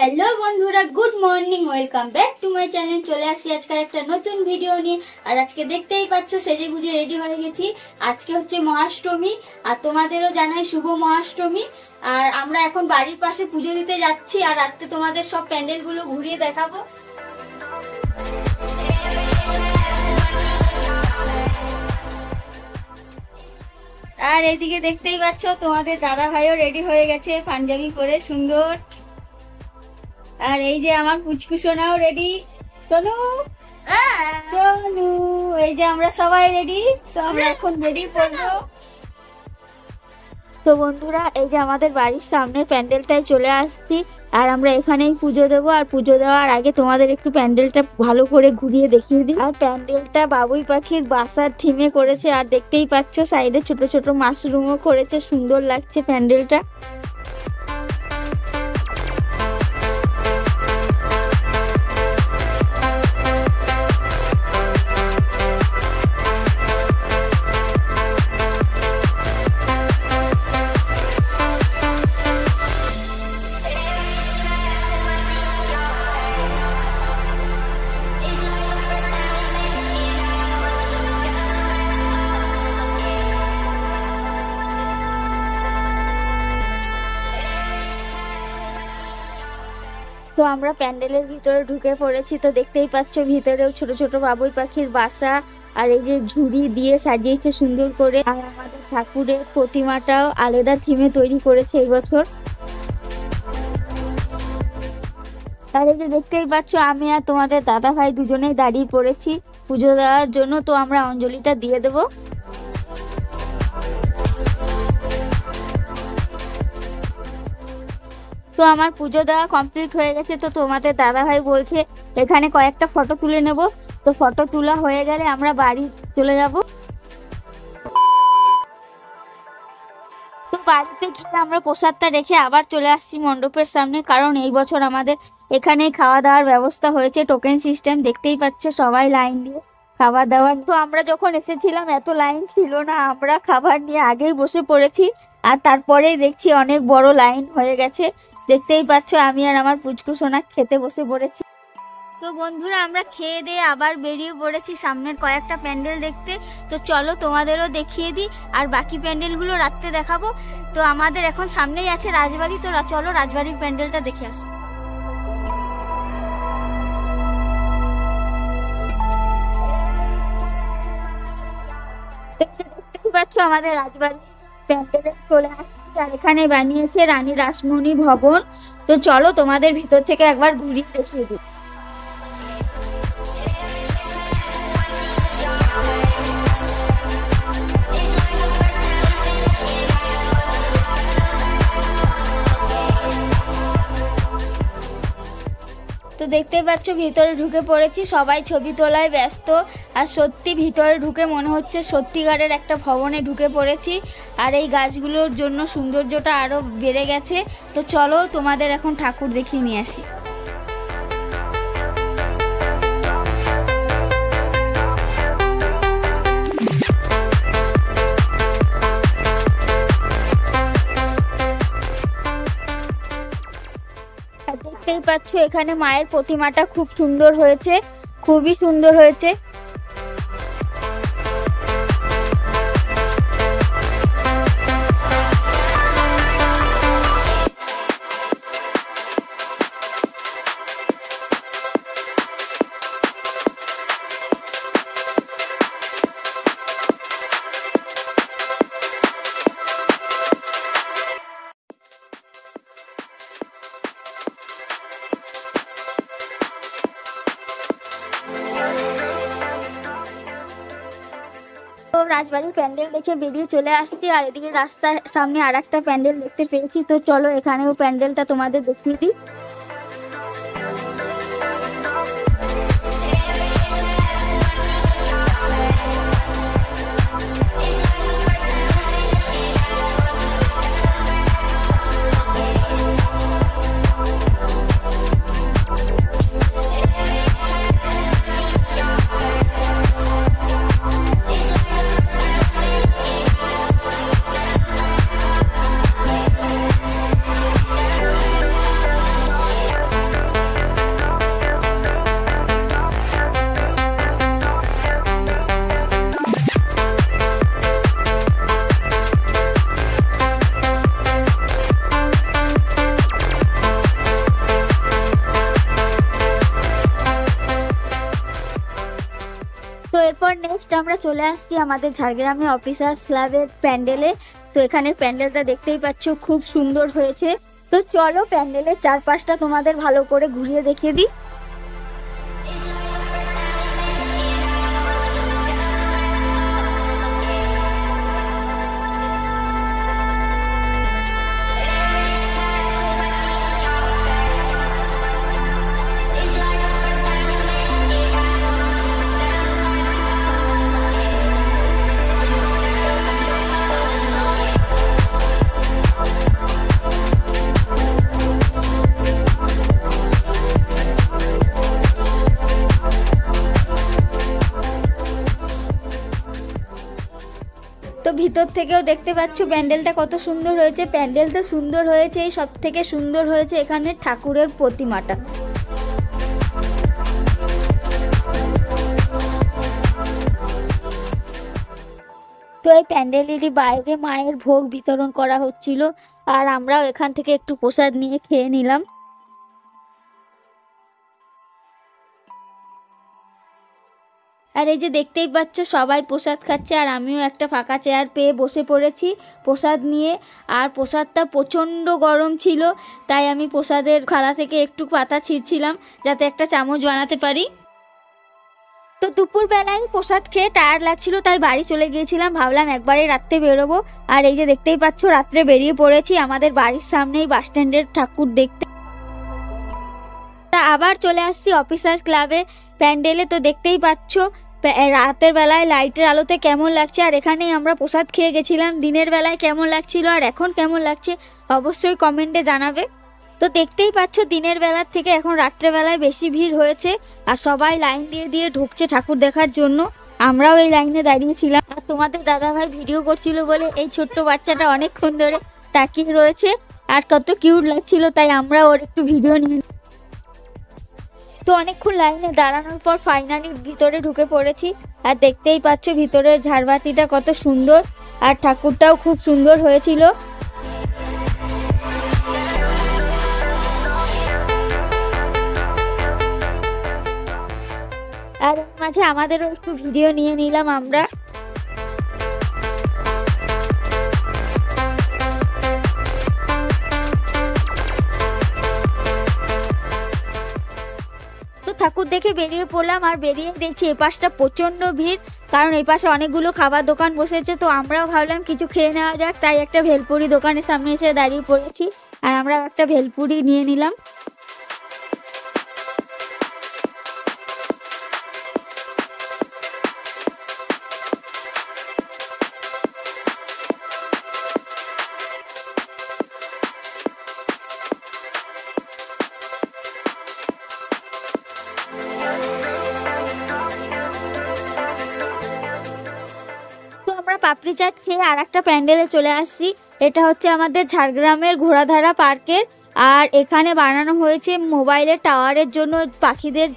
Hello বন্ধুরা, good morning, welcome back to my channel. চলে আসছি আজকাল একটা নতুন ভিডিও নিয়ে। আর আজকে দেখতেই পাচ্ছ সেজে গুজে রেডি হয়ে গেছি। আজকে হচ্ছে মহাষ্টমী, আর তোমাদেরও জানাই শুভ মহাষ্টমী। আর আমরা এখন বাড়ির পাশে পুজো দিতে যাচ্ছি, আর রাত্রে তোমাদের সব প্যান্ডেলগুলো ঘুরিয়ে দেখাবো। আর এইদিকে দেখতেই পাচ্ছ তোমাদের দাদা ভাইও রেডি হয়ে গেছে পাঞ্জাবি পরে সুন্দর। আর এই যে আমার পুচকু সোনাও রেডি। সোনু সোনু, এই যে আমরা সবাই রেডি। তো আমরা এখন বেরিয়ে পড়বো। তো বন্ধুরা, এই যে আমাদের বাড়ির সামনের প্যান্ডেলটায় চলে আসছি, আর আমরা এখানেই পুজো দেবো। আর পুজো দেওয়ার আগে তোমাদের একটু প্যান্ডেলটা ভালো করে ঘুরিয়ে দেখিয়ে দিই। আর প্যান্ডেলটা বাবুই পাখির বাসার থিমে করেছে, আর দেখতেই পাচ্ছ সাইডে ছোট ছোট মাশরুমও করেছে, সুন্দর লাগছে প্যান্ডেলটা। তো আমরা প্যান্ডেলের ভিতরে ঢুকে পড়েছি। তো দেখতেই পাচ্ছ ভিতরেও ছোট ছোট বাবুই পাখির বাসা, আর এই যে ঝুড়ি দিয়ে সাজিয়েছে সুন্দর করে। আর আমাদের ঠাকুরের প্রতিমাটাও আলাদা থিমে তৈরি করেছে এই বছর। আর এই যে দেখতেই পাচ্ছ আমি আর তোমাদের দাদা ভাই দুজনেই দাঁড়িয়ে পড়েছি পুজো দেওয়ার জন্য। তো আমরা অঞ্জলিটা দিয়ে দেবো। তো আমার পুজো দেওয়া কমপ্লিট হয়ে গেছে। তো তোমাদের দাদা ভাই বলছে এখানে কয়েকটা ফটো তুলে নেব। তো ফটো তোলা হয়ে গেলে আমরা বাড়ি চলে যাব। তো বাড়িতে গিয়ে আমরা প্রসাদটা রেখে আবার চলে আসছি মণ্ডপের সামনে, কারণ এই বছর আমাদের এখানেই খাওয়া দাওয়ার ব্যবস্থা হয়েছে, টোকেন সিস্টেম। দেখতেই পাচ্ছ সবাই লাইন দিয়ে খাবার দাবার। তো আমরা যখন এসেছিলাম এত লাইন ছিল না, আমরা খাবার নিয়ে আগেই বসে পড়েছি, আর তারপরেই দেখছি অনেক বড় লাইন হয়ে গেছে। দেখতেই পাচ্ছ আমি আর আমার পুচকু সোনা খেতে বসে পড়েছি। তো বন্ধুরা, আমরা খেয়ে দিয়ে আবার বেরিয়ে পড়েছি সামনের কয়েকটা প্যান্ডেল দেখতে। তো চলো তোমাদেরও দেখিয়ে দিই, আর বাকি প্যান্ডেলগুলো রাত্রে দেখাবো। তো আমাদের এখন সামনেই আছে রাজবাড়ি। তো চলো রাজবাড়ির প্যান্ডেলটা দেখে আসি। দেখতেই পাচ্ছ আমাদের রাজবাড়ি প্যান্ডেলে চলে আসছি, আর এখানে বানিয়েছে রানী রাসমণি ভবন। তো চলো তোমাদের ভিতর থেকে একবার ঘুরিয়ে দেখিয়ে দিই। তো দেখতেই পাচ্ছ ভিতরে ঢুকে পড়েছি, সবাই ছবি তোলায় ব্যস্ত। আর সত্যি ভিতরে ঢুকে মনে হচ্ছে সত্যিকারের একটা ভবনে ঢুকে পড়েছি। আর এই গাছগুলোর জন্য সৌন্দর্যটা আরো বেড়ে গেছে। তো চলো তোমাদের এখন ঠাকুর দেখিয়ে নিয়ে আসি। দেখতেই পাচ্ছ এখানে মায়ের প্রতিমাটা খুব সুন্দর হয়েছে, খুবই সুন্দর হয়েছে। রাজবাড়ির প্যান্ডেল দেখে বেরিয়ে চলে আসছি, আর এদিকে রাস্তার সামনে আর একটা প্যান্ডেল দেখতে পেয়েছি। তো চলো এখানেও প্যান্ডেলটা তোমাদের দেখিয়ে দিই। আমরা চলে আসছি আমাদের ঝাড়গ্রামে অফিসার্স ক্লাবের প্যান্ডেলে। তো এখানে প্যান্ডেলটা দেখতেই পাচ্ছ, খুব সুন্দর হয়েছে। তো চলো প্যান্ডেলের চারপাশটা তোমাদের ভালো করে ঘুরিয়ে দেখিয়ে দিই। তো ভিতর থেকেও দেখতে পাচ্ছ প্যান্ডেলটা কত সুন্দর হয়েছে। প্যান্ডেল তো সুন্দর হয়েছে, সব থেকে সুন্দর হয়েছে এখানে ঠাকুরের প্রতিমাটা। তো এই প্যান্ডেলেরই বাইরে মায়ের ভোগ বিতরণ করা হচ্ছিল, আর আমরাও এখান থেকে একটু প্রসাদ নিয়ে খেয়ে নিলাম। আর এই যে দেখতেই পাচ্ছ সবাই প্রসাদ খাচ্ছে, আর আমিও একটা ফাঁকা চেয়ার পেয়ে বসে পড়েছি প্রসাদ নিয়ে। আর প্রসাদটা প্রচণ্ড গরম ছিল, তাই আমি প্রসাদের থালা থেকে একটু পাতা ছিঁড়ছিলাম যাতে একটা চামচ বানাতে পারি। তো দুপুরবেলায় প্রসাদ খেয়ে টায়ার্ড লাগছিল, তাই বাড়ি চলে গিয়েছিলাম। ভাবলাম একবারে রাত্রে বেরোবো। আর এই যে দেখতেই পাচ্ছ রাত্রে বেরিয়ে পড়েছি আমাদের বাড়ির সামনেই বাস স্ট্যান্ডের ঠাকুর দেখতে। আবার চলে আসছি অফিসার ক্লাবে প্যান্ডেলে। তো দেখতেই পাচ্ছ রাতের বেলায় লাইটের আলোতে কেমন লাগছে, আর এখানেই আমরা প্রসাদ খেয়ে গেছিলাম। দিনের বেলায় কেমন লাগছিল আর এখন কেমন লাগছে অবশ্যই কমেন্টে জানাবে। তো দেখতেই পাচ্ছ দিনের বেলার থেকে এখন রাত্রেবেলায় বেশি ভিড় হয়েছে, আর সবাই লাইন দিয়ে দিয়ে ঢুকছে ঠাকুর দেখার জন্য। আমরাও এই লাইনে দাঁড়িয়েছিলাম, আর তোমাদের দাদাভাই ভিডিও করছিল বলে এই ছোট্ট বাচ্চাটা অনেকক্ষণ ধরে তাকিয়ে রয়েছে, আর কত কিউট লাগছিল, তাই আমরা ওর একটু ভিডিও নিয়ে। তো অনেকক্ষণ লাইনে দাঁড়ানোর পর ফাইনালি ভিতরে ঢুকে পড়েছি, আর দেখতেই পাচ্ছ ভিতরের ঝাড়বাতিটা কত সুন্দর, আর ঠাকুরটাও খুব সুন্দর হয়েছিল। আর মাঝে আমাদেরও একটু ভিডিও নিয়ে নিলাম আমরা। ঠাকুর দেখে বেরিয়ে পড়লাম, আর বেরিয়ে দেখছি এপাশটা প্রচন্ড ভিড়, কারণ এই পাশে অনেকগুলো খাবার দোকান বসেছে। তো আমরাও ভাবলাম কিছু খেয়ে নেওয়া যাক, তাই একটা ভেলপুরি দোকানের সামনে এসে দাঁড়িয়ে পড়েছি, আর আমরা একটা ভেলপুরি নিয়ে নিলাম। পাপড়ি চাট খেয়ে আর একটা প্যান্ডেলে চলে আসছি। এটা হচ্ছে আমাদের ঝাড়গ্রামের ঘোড়াধারা পার্কের, আর এখানে বানানো হয়েছে মোবাইলের টাওয়ারের জন্য পাখিদের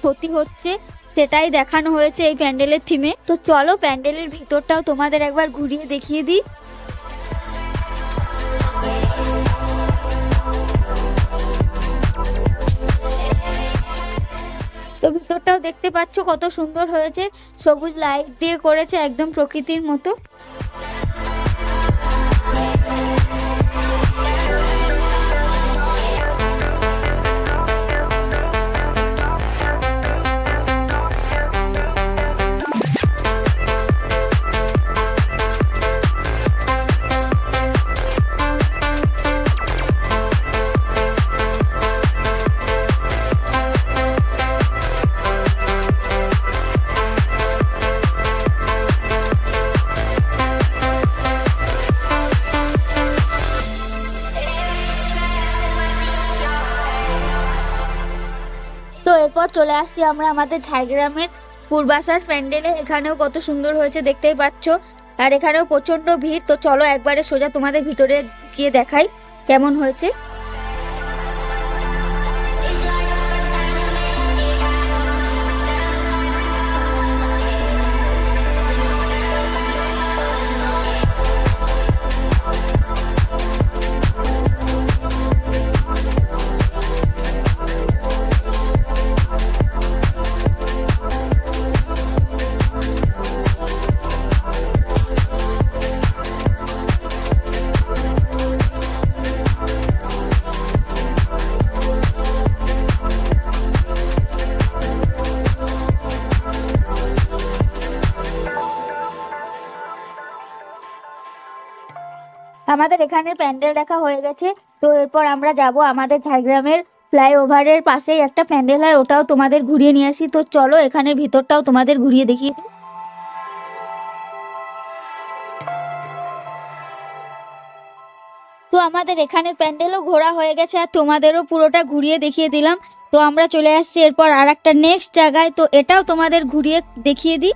ক্ষতি হচ্ছে, সেটাই দেখানো হয়েছে এই প্যান্ডেলের থিমে। তো চলো প্যান্ডেলের ভিতরটাও তোমাদের একবার ঘুরিয়ে দেখিয়ে দিই। তো ভিতরটাও দেখতে পাচ্ছ কত সুন্দর হয়েছে, সবুজ লাইট দিয়ে করেছে একদম প্রকৃতির মতো। তো এরপর চলে আসছি আমরা আমাদের ঝাড়গ্রামের পূর্বাশার প্যান্ডেলে। এখানেও কত সুন্দর হয়েছে দেখতেই পাচ্ছ, আর এখানেও প্রচন্ড ভিড়। তো চলো একবারে সোজা তোমাদের ভিতরে গিয়ে দেখাই কেমন হয়েছে। আমাদের এখানে প্যান্ডেল দেখা হয়ে গেছে। তো এরপর আমরা যাব আমাদের ঝাড়গ্রামের ফ্লাইওভারের পাশেই একটা প্যান্ডেল হয়, ওটাও তোমাদের ঘুরিয়ে নিয়ে আসি। তো চলো এখানের ভিতরটাও তোমাদের ঘুরিয়ে দেখিয়ে দিই। তো আমাদের এখানের প্যান্ডেলও ঘোরা হয়ে গেছে আর তোমাদেরও পুরোটা ঘুরিয়ে দেখিয়ে দিলাম। তো আমরা চলে আসছি এরপর আর একটা নেক্সট জায়গায়, তো এটাও তোমাদের ঘুরিয়ে দেখিয়ে দিই।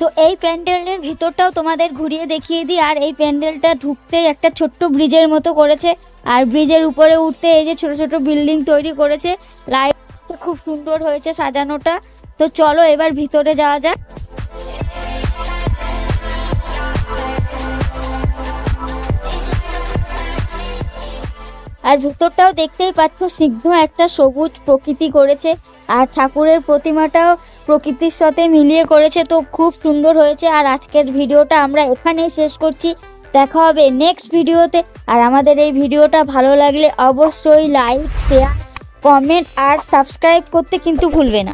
তো এই প্যান্ডেলের ভিতরটাও তোমাদের ঘুরিয়ে দেখিয়ে দিই। আর এই প্যান্ডেলটা ঢুকতেই একটা ছোট্ট ব্রিজের মতো করেছে, আর ব্রিজের উপরে উঠতে এই যে ছোট ছোট বিল্ডিং তৈরি করেছে, লাইট খুব সুন্দর হয়েছে সাজানোটা। তো চলো এবার ভিতরে যাওয়া যাক। আর ভিতরটাও দেখতেই পাচ্ছ, সিদ্ধ একটা সবুজ প্রকৃতি করেছে, আর ঠাকুরের প্রতিমাটাও প্রকৃতির সাথে মিলিয়ে করেছে। তো খুব সুন্দর হয়েছে। আর আজকের ভিডিওটা আমরা এখানেই শেষ করছি, দেখা হবে নেক্সট ভিডিওতে। আর আমাদের এই ভিডিওটা ভালো লাগলে অবশ্যই লাইক, শেয়ার, কমেন্ট আর সাবস্ক্রাইব করতে কিন্তু ভুলবে না।